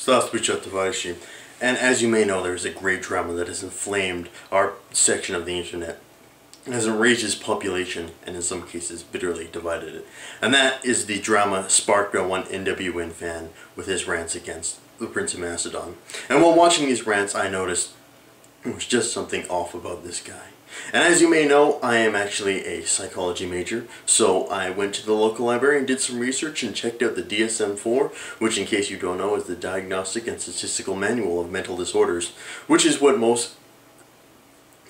Здравствуйте, товарищи. And as you may know, there is a great drama that has inflamed our section of the internet, and has enraged its population, and in some cases bitterly divided it. And that is the drama sparked by one Nwn fan with his rants against the Prince of Macedon. And while watching these rants, I noticed there was just something off about this guy. And as you may know, I am actually a psychology major, so I went to the local library and did some research and checked out the DSM-4, which in case you don't know is the Diagnostic and Statistical Manual of Mental Disorders, which is what most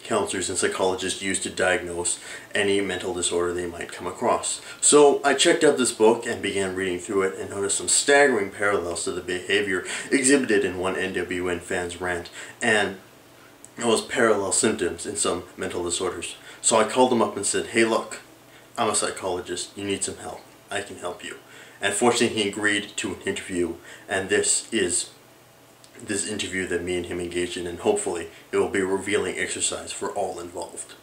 counselors and psychologists use to diagnose any mental disorder they might come across. So I checked out this book and began reading through it and noticed some staggering parallels to the behavior exhibited in one Nwn fan's rant, and those parallel symptoms in some mental disorders. So I called him up and said, "Hey look, I'm a psychologist, you need some help, I can help you." And fortunately he agreed to an interview, and this is this interview that me and him engaged in, and hopefully it will be a revealing exercise for all involved.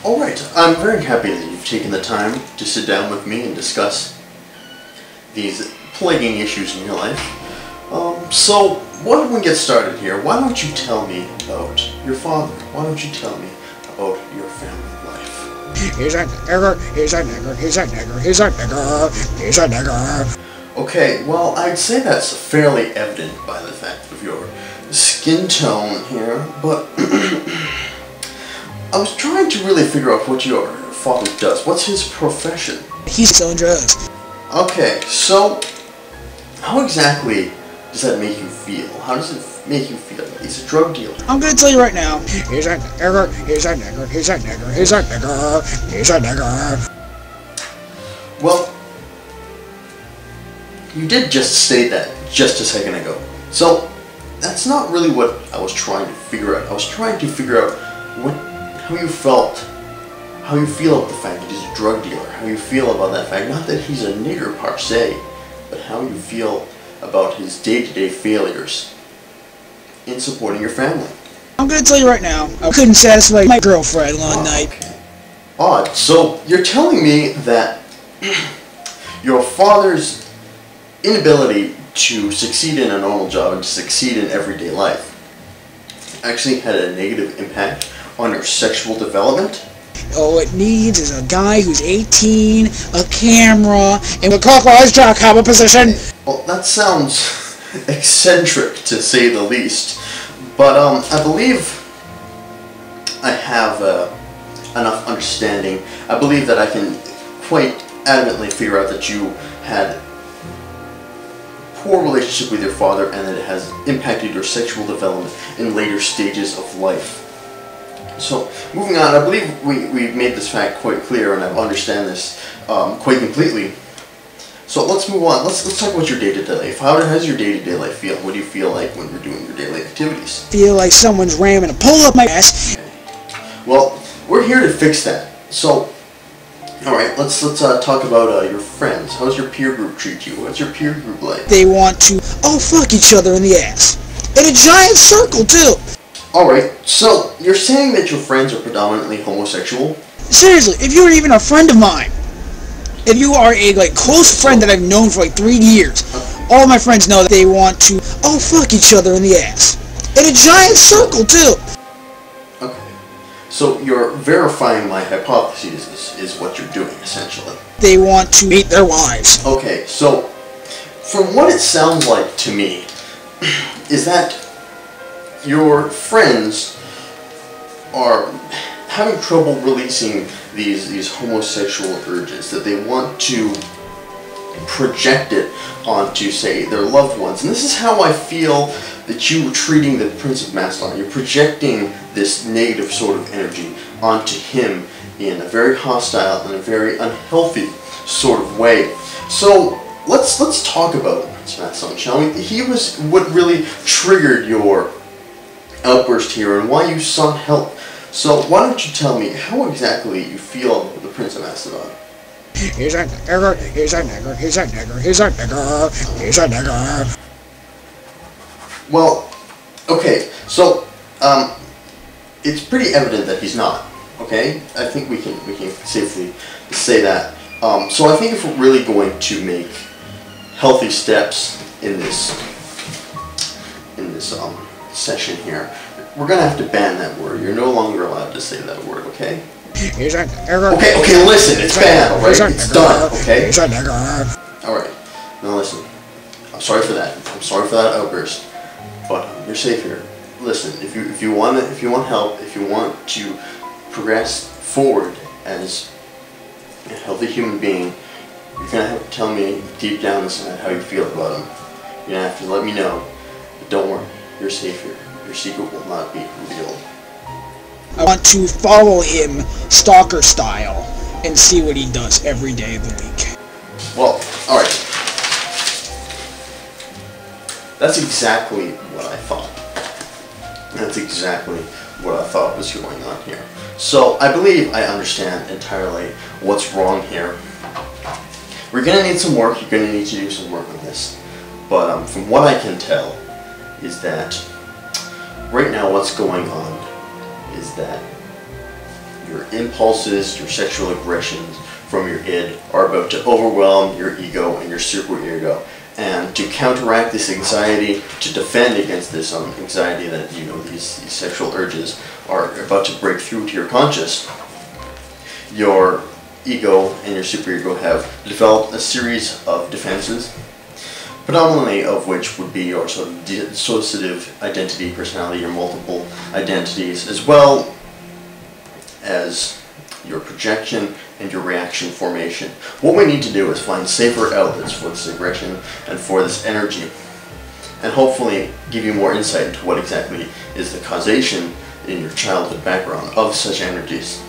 Alright, I'm very happy that you've taken the time to sit down with me and discuss these plaguing issues in your life. So, why don't we get started here? Why don't you tell me about your father? Why don't you tell me about your family life? He's a nigger, he's a nigger, he's a nigger, he's a nigger, he's a nigger. Okay, well, I'd say that's fairly evident by the fact of your skin tone here, but I was trying to really figure out what your father does. What's his profession? He's selling drugs. Okay, so how exactly does that make you feel? How does it make you feel that he's a drug dealer? I'm gonna tell you right now. He's a nigger, he's a nigger, he's a nigger, he's a nigger, he's a nigger. Well, you did just state that just a second ago. So that's not really what I was trying to figure out. I was trying to figure out how you feel about the fact that he's a drug dealer, how you feel about that fact, not that he's a nigger per se, but how you feel about his day-to-day failures in supporting your family. I'm gonna tell you right now, I couldn't satisfy my girlfriend one night. Okay. Odd. So you're telling me that your father's inability to succeed in a normal job and to succeed in everyday life actually had a negative impact on your sexual development? All it needs is a guy who's 18, a camera, and a clockwise jack hammer position. Well, that sounds eccentric to say the least, but I believe I have enough understanding. I believe that I can quite adamantly figure out that you had a poor relationship with your father and that it has impacted your sexual development in later stages of life. So, moving on, I believe we've made this fact quite clear, and I understand this quite completely. So let's move on. Let's talk about your day-to-day life. How does your day-to-day life feel? What do you feel like when you're doing your daily activities? Feel like someone's ramming a pole up my ass. Okay. Well, we're here to fix that. So, alright, let's talk about your friends. How does your peer group treat you? What's your peer group like? They want to all fuck each other in the ass. In a giant circle, too. Alright, so you're saying that your friends are predominantly homosexual? Seriously, if you're even a friend of mine, if you are a close friend that I've known for 3 years, all my friends know that they want to all fuck each other in the ass. In a giant circle, too. Okay, so you're verifying my hypotheses is what you're doing, essentially. They want to meet their wives. Okay, so from what it sounds like to me, is that your friends are having trouble releasing these homosexual urges, that they want to project it onto, say, their loved ones. And this is how I feel that you were treating the Prince of Macedon. You're projecting this negative sort of energy onto him in a very hostile and a very unhealthy sort of way. So let's talk about Prince of Macedon, shall we? He was what really triggered your outburst here and why you sought help. So why don't you tell me how exactly you feel about the Prince of Macedon? He's a nigger, he's a nigger, he's a nigger, he's a nigger, he's a nigger. Well, okay, so it's pretty evident that he's not. Okay, I think we can safely say that. So I think if we're really going to make healthy steps in this session here, we're gonna have to ban that word. You're no longer allowed to say that word. Okay? He's a nigger. Okay, listen, it's banned, alright? It's done, okay? He's a nigger. Alright, now listen. I'm sorry for that. I'm sorry for that outburst. But you're safe here. Listen, if you want help, if you want to progress forward as a healthy human being, you're gonna have to tell me deep down inside how you feel about him. You're gonna have to let me know. But don't worry, you're safe here. Your secret will not be revealed. I want to follow him stalker style and see what he does every day of the week. Well, alright. That's exactly what I thought. That's exactly what I thought was going on here. So, I believe I understand entirely what's wrong here. We're going to need some work. You're going to need to do some work on this. But from what I can tell is that right now what's going on is that your impulses, your sexual aggressions from your id are about to overwhelm your ego and your superego. And to counteract this anxiety, to defend against this anxiety that, you know, these sexual urges are about to break through to your conscious, your ego and your superego have developed a series of defenses, predominantly of which would be your sort of dissociative identity personality, your multiple identities, as well as your projection and your reaction formation. What we need to do is find safer outlets for this aggression and for this energy, and hopefully give you more insight into what exactly is the causation in your childhood background of such energies.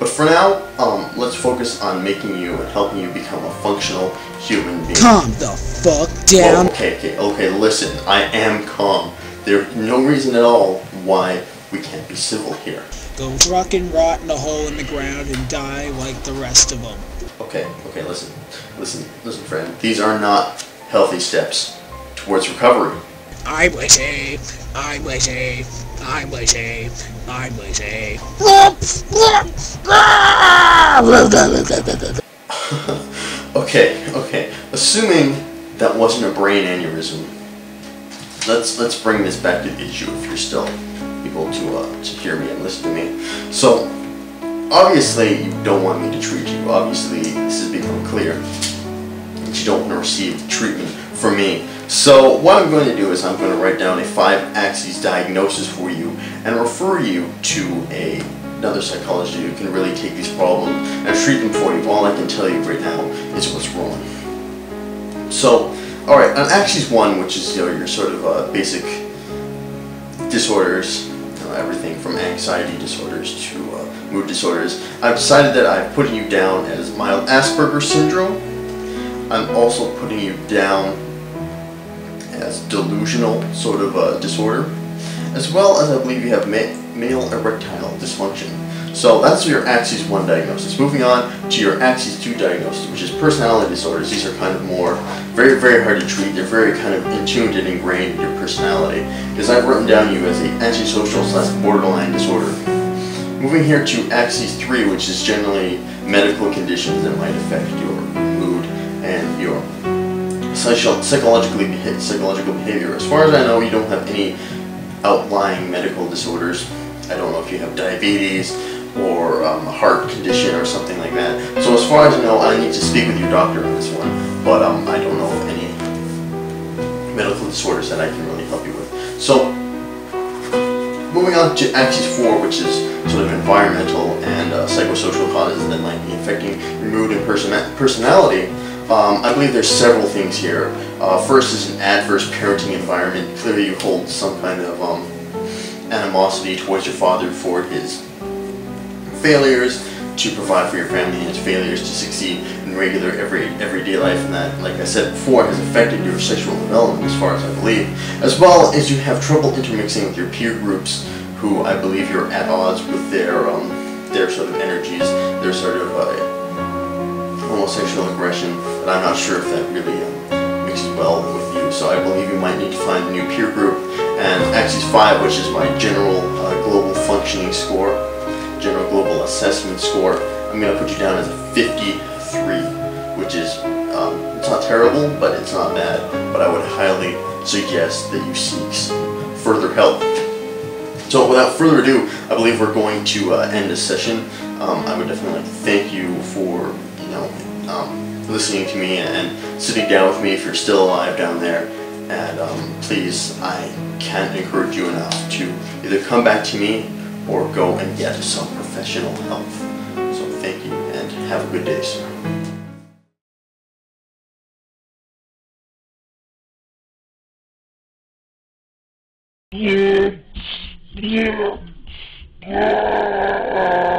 But for now, let's focus on making you and helping you become a functional human being. Calm the fuck down. Oh, okay, listen, I am calm. There's no reason at all why we can't be civil here. Go truck and rot in a hole in the ground and die like the rest of them. Okay, listen, friend. These are not healthy steps towards recovery. I'm lazy. Okay. Assuming that wasn't a brain aneurysm, let's bring this back to the issue if you're still able to hear me and listen to me. So, obviously you don't want me to treat you. Obviously this has become clear that you don't want to receive treatment from me. So what I'm going to do is I'm going to write down a 5-axis diagnosis for you and refer you to another psychologist who can really take these problems and treat them for you. All I can tell you right now is what's wrong. So, alright, on axis 1, which is your sort of basic disorders, everything from anxiety disorders to mood disorders, I've decided that I'm putting you down as mild Asperger's syndrome. I'm also putting you down as delusional sort of disorder, as well as I believe you have male erectile dysfunction. So that's your axis 1 diagnosis. Moving on to your axis 2 diagnosis, which is personality disorders. These are kind of more, very, very hard to treat. They're very kind of intuned and ingrained in your personality, because I've written down you as an antisocial / borderline disorder. Moving here to axis 3, which is generally medical conditions that might affect your mood and your psychological behavior. As far as I know, you don't have any outlying medical disorders. I don't know if you have diabetes or a heart condition or something like that. So as far as I know, I need to speak with your doctor on this one, but I don't know of any medical disorders that I can really help you with. So moving on to axis 4, which is sort of environmental and psychosocial causes that might be affecting your mood and personality. I believe there's several things here. First is an adverse parenting environment. Clearly you hold some kind of animosity towards your father for his failures to provide for your family and his failures to succeed in regular everyday life, and that, like I said before, has affected your sexual development as far as I believe, as well as you have trouble intermixing with your peer groups, who I believe you're at odds with their sort of energies, their sort of homosexual aggression, but I'm not sure if that really mixes well with you. So I believe you might need to find a new peer group. And Axis 5, which is my general global functioning score, general global assessment score, I'm going to put you down as a 53, which is, it's not terrible, but it's not bad. But I would highly suggest that you seek further help. So without further ado, I believe we're going to end this session. I would definitely like to thank you for, listening to me and sitting down with me if you're still alive down there. And please, I can't encourage you enough to either come back to me or go and get some professional help. So thank you and have a good day, sir. Yeah.